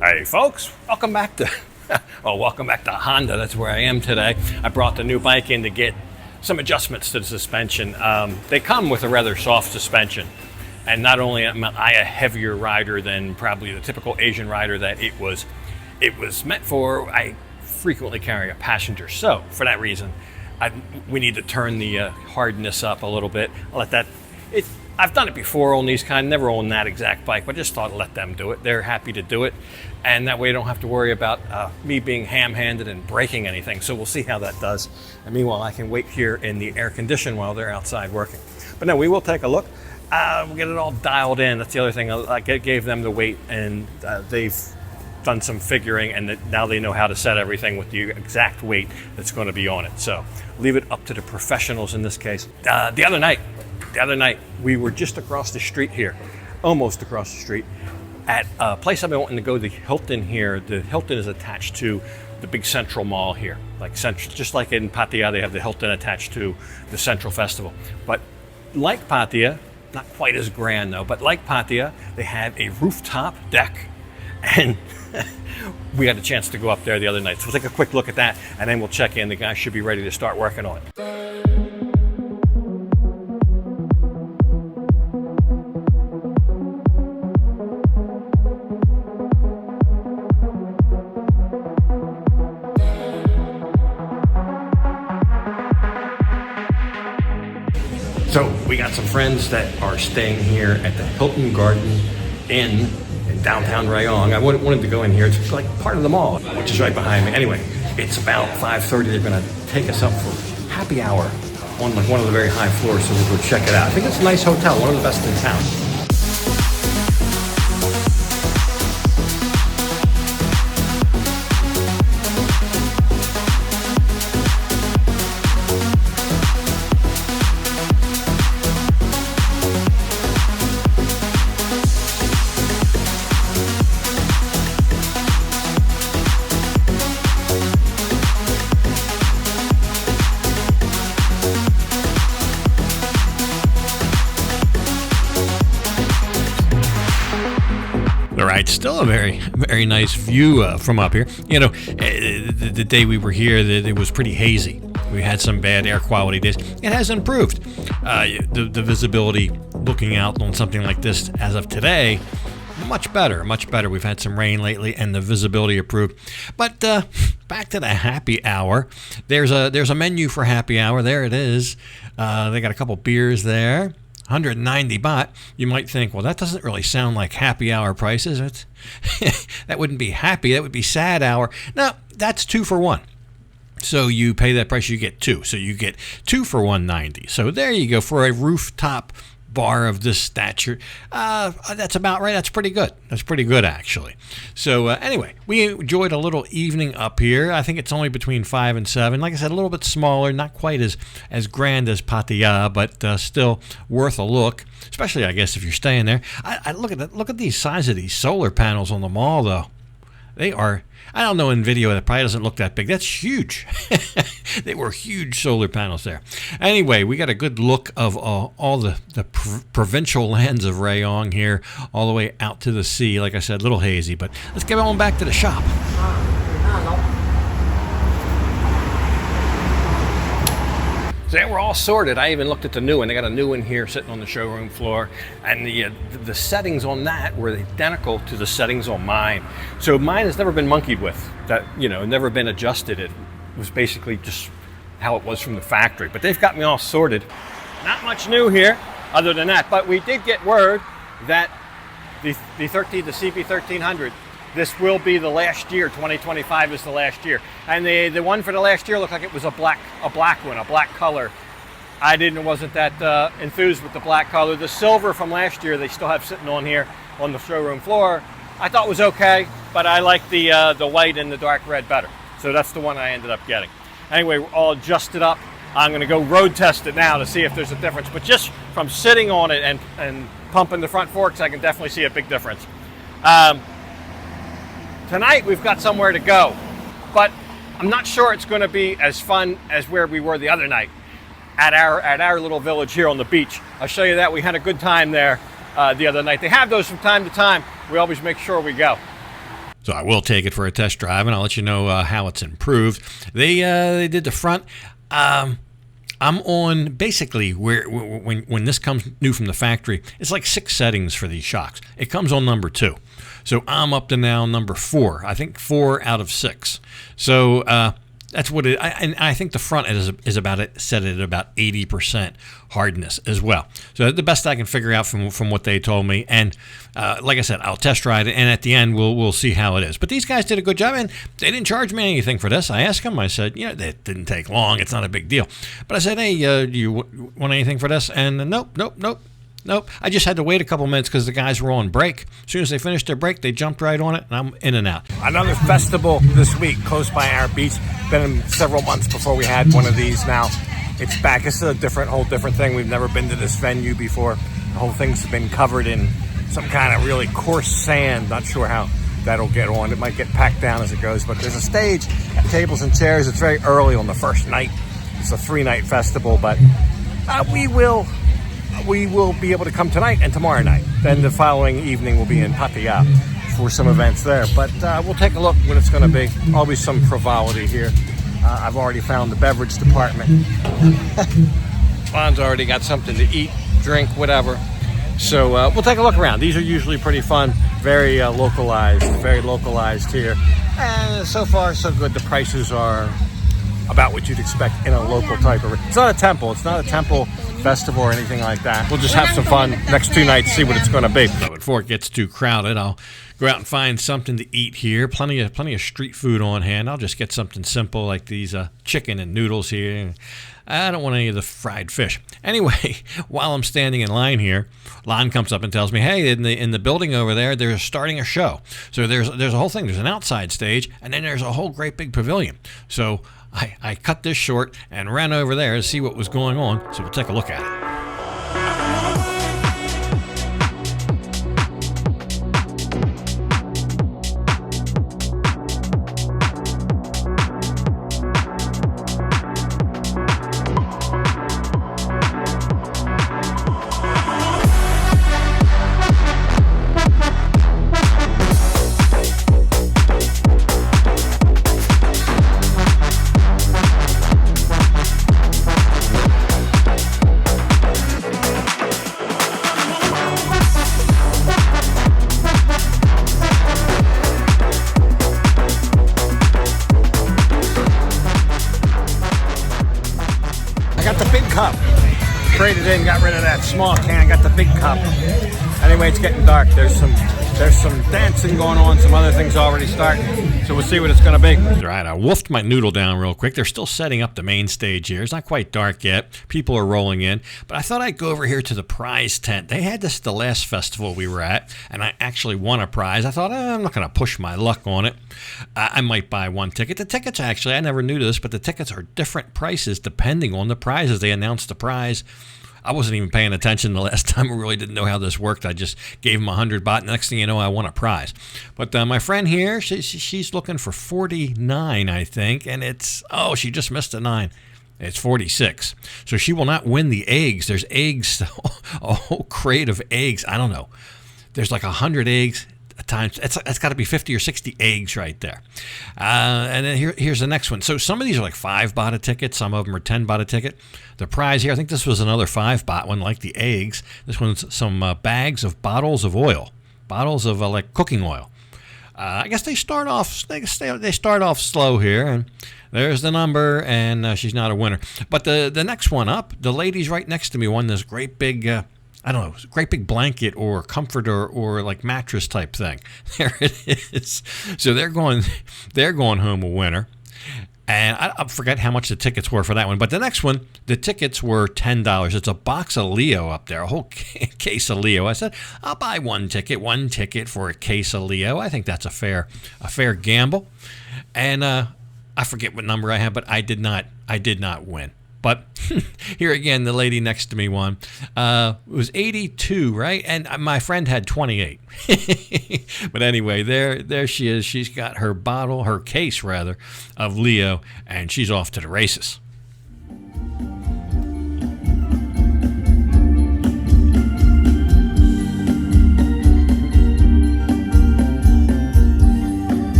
Hey folks, welcome back to welcome back to Honda. That's where I am today. I brought the new bike in to get some adjustments to the suspension. They come with a rather soft suspension, and not only am I a heavier rider than probably the typical Asian rider that it was meant for, I frequently carry a passenger. So for that reason, we need to turn the hardness up a little bit. I'll let that. I've done it before on these kind, never on that exact bike, but just thought I'd let them do it. They're happy to do it, and that way I don't have to worry about me being ham-handed and breaking anything. So we'll see how that does. And meanwhile, I can wait here in the air condition while they're outside working. But no, we will take a look. We'll get it all dialed in. That's the other thing. I gave them the weight, and they've done some figuring, and now they know how to set everything with the exact weight that's going to be on it. So leave it up to the professionals in this case. The other night, we were just across the street here, almost across the street, at a place I've been wanting to go, the Hilton here. The Hilton is attached to the big Central Mall here, just like in Pattaya, they have the Hilton attached to the Central Festival. But like Pattaya, not quite as grand though, but like Pattaya, they have a rooftop deck, and we had a chance to go up there the other night. So we'll take a quick look at that, and then we'll check in. The guys should be ready to start working on it. So we got some friends that are staying here at the Hilton Garden Inn in downtown Rayong. I wanted to go in here. It's like part of the mall, which is right behind me. Anyway, it's about 5:30. They're going to take us up for happy hour on like one of the very high floors, so we'll go check it out. I think it's a nice hotel, one of the best in town. Right, still a very, very nice view from up here. You know, the day we were here, it was pretty hazy. We had some bad air quality days. It has improved. The visibility looking out on something like this as of today, much better, much better. We've had some rain lately, and the visibility improved. But back to the happy hour. There's a menu for happy hour. There it is. They got a couple beers there. 190 baht. You might think, well, that doesn't really sound like happy hour prices. That wouldn't be happy. That would be sad hour. No, that's 2 for 1. So you pay that price, you get 2. So you get 2 for 190. So there you go for a rooftop bar of this stature. That's about right. That's pretty good. That's pretty good, actually. So anyway, we enjoyed a little evening up here. I think it's only between 5 and 7. Like I said, a little bit smaller, not quite as grand as Pattaya, but still worth a look. Especially, I guess, if you're staying there. I look at these size of these solar panels on the mall, though. They are, I don't know, in video it probably doesn't look that big. That's huge. They were huge solar panels there. Anyway, we got a good look of all the provincial lands of Rayong here, all the way out to the sea. Like I said, a little hazy, but let's get on back to the shop. So they were all sorted. I even looked at the new one. They got a new one here sitting on the showroom floor, and the settings on that were identical to the settings on mine. So mine has never been monkeyed with. That, you know, never been adjusted. It was basically just how it was from the factory. But they've got me all sorted. Not much new here, other than that. But we did get word that the CP1300. This will be the last year. 2025 is the last year, and the one for the last year looked like it was a black one, a black color. I wasn't that enthused with the black color. The silver from last year they still have sitting on here on the showroom floor. I thought was okay, but I like the white and the dark red better. So that's the one I ended up getting. Anyway, we're all adjusted up. I'm going to go road test it now to see if there's a difference. But just from sitting on it and pumping the front forks, I can definitely see a big difference. Tonight we've got somewhere to go, but I'm not sure it's going to be as fun as where we were the other night at our little village here on the beach. I'll show you that. We had a good time there. the other night. They have those from time to time. We always make sure we go. So I will take it for a test drive, and I'll let you know how it's improved. They did the front. I'm on basically when this comes new from the factory, it's like 6 settings for these shocks. It comes on number 2. So I'm up to now number 4. I think 4 out of 6. So that's what it. And I think the front is about set at about 80% hardness as well. So the best I can figure out from what they told me. And like I said, I'll test ride it, and at the end we'll see how it is. But these guys did a good job, and they didn't charge me anything for this. I asked them. I said, that didn't take long. It's not a big deal. But I said, hey, do you want anything for this? And nope. I just had to wait a couple minutes because the guys were on break. As soon as they finished their break, they jumped right on it, and I'm in and out. Another festival this week close by our beach. Been several months before we had one of these. Now it's back. It's a whole different thing. We've never been to this venue before. The whole thing's been covered in some kind of really coarse sand. Not sure how that'll get on. It might get packed down as it goes, but there's a stage, tables and chairs. It's very early on the first night. It's a 3-night festival, but we will be able to come tonight and tomorrow night. Then the following evening we'll be in Pattaya for some events there. But we'll take a look what it's going to be. Always some frivolity here. I've already found the beverage department. Lon's already got something to eat, drink, whatever. So we'll take a look around. These are usually pretty fun, very localized here. And so far, so good. The prices are about what you'd expect in a local type of. It's not a temple. It's not a temple festival or anything like that. We'll just have some fun next 2 nights, see what it's going to be. So before it gets too crowded, I'll go out and find something to eat here. Plenty of street food on hand. I'll just get something simple like these chicken and noodles here. I don't want any of the fried fish. Anyway, while I'm standing in line here, Lon comes up and tells me, hey, in the building over there, they're starting a show. So there's a whole thing. There's an outside stage, and then there's a whole great big pavilion. So I cut this short and ran over there to see what was going on. So we'll take a look at it. Cup. Traded in, got rid of that small can, got the big cup. Anyway, it's getting dark. There's some dancing going on, some other things already starting. So we'll see what it's going to be. All right, I wolfed my noodle down real quick. They're still setting up the main stage here. It's not quite dark yet. People are rolling in. But I thought I'd go over here to the prize tent. They had this the last festival we were at, and I actually won a prize. I thought, I'm not going to push my luck on it. I might buy one ticket. The tickets, actually, I never knew this, but the tickets are different prices depending on the prizes. They announced the prize. I wasn't even paying attention the last time. I really didn't know how this worked. I just gave him 100 baht. Next thing you know, I won a prize. But my friend here, she's looking for 49, I think. And she just missed a 9. It's 46. So she will not win the eggs. There's eggs, a whole crate of eggs. I don't know. There's like 100 eggs. Times it's got to be 50 or 60 eggs right there. And then here's the next one. So some of these are like 5 baht a ticket. Some of them are 10 baht a ticket. The prize here, I think this was another 5 baht one, like the eggs. This one's some bags of bottles of oil, bottles of like cooking oil. I guess they start off slow here, and there's the number, and she's not a winner. But the next one up, the lady's right next to me won this great big. I don't know, great big blanket or comforter or like mattress type thing. There it is. So they're going home a winner. And I forget how much the tickets were for that one. But the next one, the tickets were $10. It's a box of Leo up there, a whole case of Leo. I said, I'll buy one ticket for a case of Leo. I think that's a fair gamble. And I forget what number I had, but I did not win. But here again, the lady next to me won. It was 82, right? And my friend had 28. But anyway, there she is. She's got her case of Leo, and she's off to the races.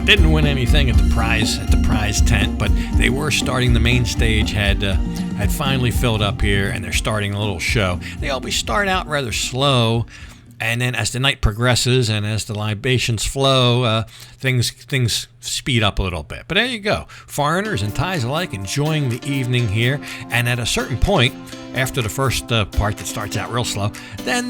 Didn't win anything at the prize tent, but they were starting. The main stage had finally filled up here, and they're starting a little show. They always start out rather slow, and then as the night progresses and as the libations flow, things speed up a little bit. But there you go. Foreigners and Thais alike enjoying the evening here. And at a certain point, after the first part that starts out real slow, then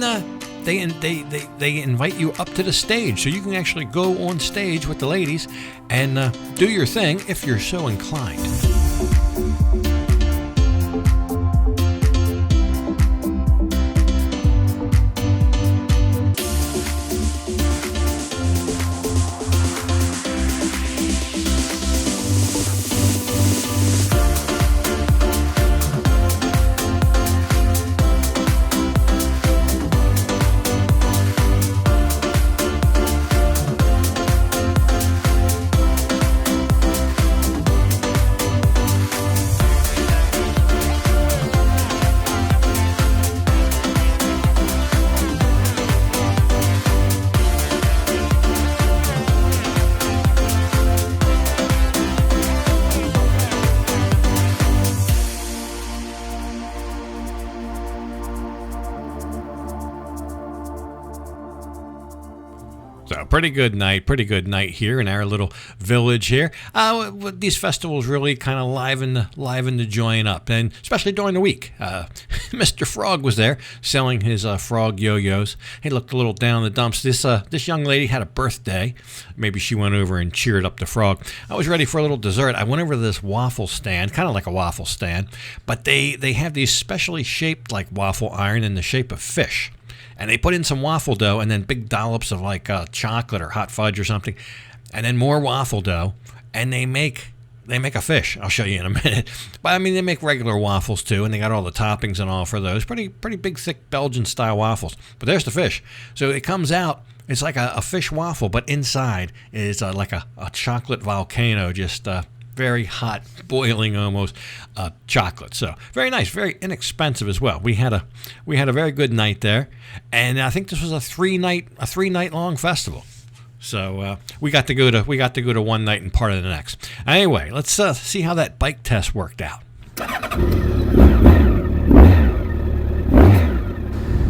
they invite you up to the stage. So you can actually go on stage with the ladies and do your thing if you're so inclined. So pretty good night here in our little village here. These festivals really kind of liven the joint up, and especially during the week. Mr. Frog was there selling his frog yo-yos. He looked a little down in the dumps. This young lady had a birthday. Maybe she went over and cheered up the frog. I was ready for a little dessert. I went over to this waffle stand, kind of like a waffle stand, but they have these specially shaped like waffle iron in the shape of fish. And they put in some waffle dough and then big dollops of like chocolate or hot fudge or something, and then more waffle dough, and they make a fish. I'll show you in a minute. But I mean, they make regular waffles too, and they got all the toppings and all for those. Pretty big, thick Belgian style waffles. But there's the fish. So it comes out. It's like a fish waffle, but inside is like a chocolate volcano, just very hot, boiling almost chocolate. So very nice, very inexpensive as well. We had a very good night there, and I think this was a three night long festival. So we got to go to one night and part of the next. Anyway, let's see how that bike test worked out.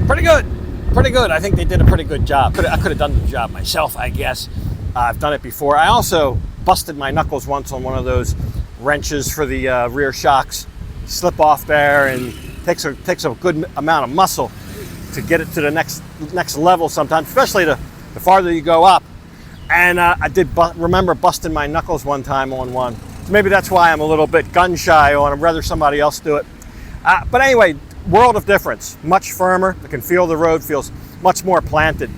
Pretty good. I think they did a pretty good job. I could have done the job myself, I guess. I've done it before. I also busted my knuckles once on one of those wrenches for the rear shocks. Slip off there, and takes a good amount of muscle to get it to the next level sometimes, especially the farther you go up. And I did remember busting my knuckles one time on one. So maybe that's why I'm a little bit gun shy on it. I'd rather somebody else do it. But anyway, world of difference. Much firmer. I can feel the road feels much more planted.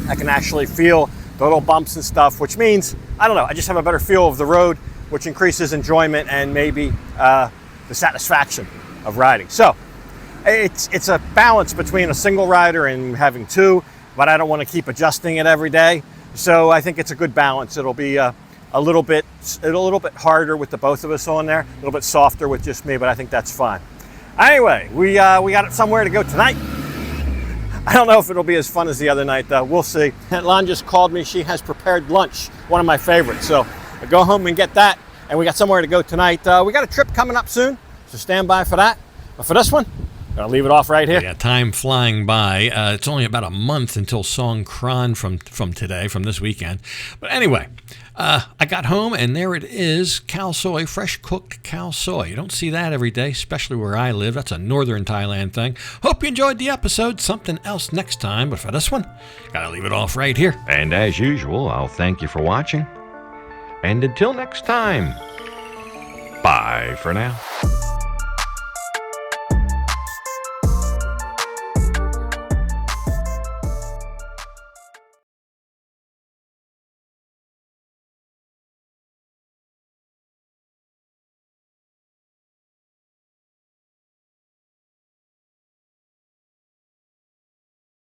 I can actually feel the little bumps and stuff, which means, I don't know, I just have a better feel of the road, which increases enjoyment and maybe the satisfaction of riding. So it's a balance between a single rider and having two, but I don't want to keep adjusting it every day. So I think it's a good balance. It'll be a little bit harder with the both of us on there, a little bit softer with just me, but I think that's fine. Anyway, we got somewhere to go tonight. I don't know if it'll be as fun as the other night, though. We'll see. Lon just called me. She has prepared lunch, one of my favorites. So I go home and get that, and we got somewhere to go tonight. We got a trip coming up soon, so stand by for that. But for this one, I'll leave it off right here. Yeah, time flying by. It's only about a month until Songkran from this weekend. But anyway, I got home, and there it is, khao soi, fresh cooked khao soi. You don't see that every day, especially where I live. That's a northern Thailand thing. Hope you enjoyed the episode. Something else next time, but for this one, gotta leave it off right here. And as usual, I'll thank you for watching. And until next time, bye for now.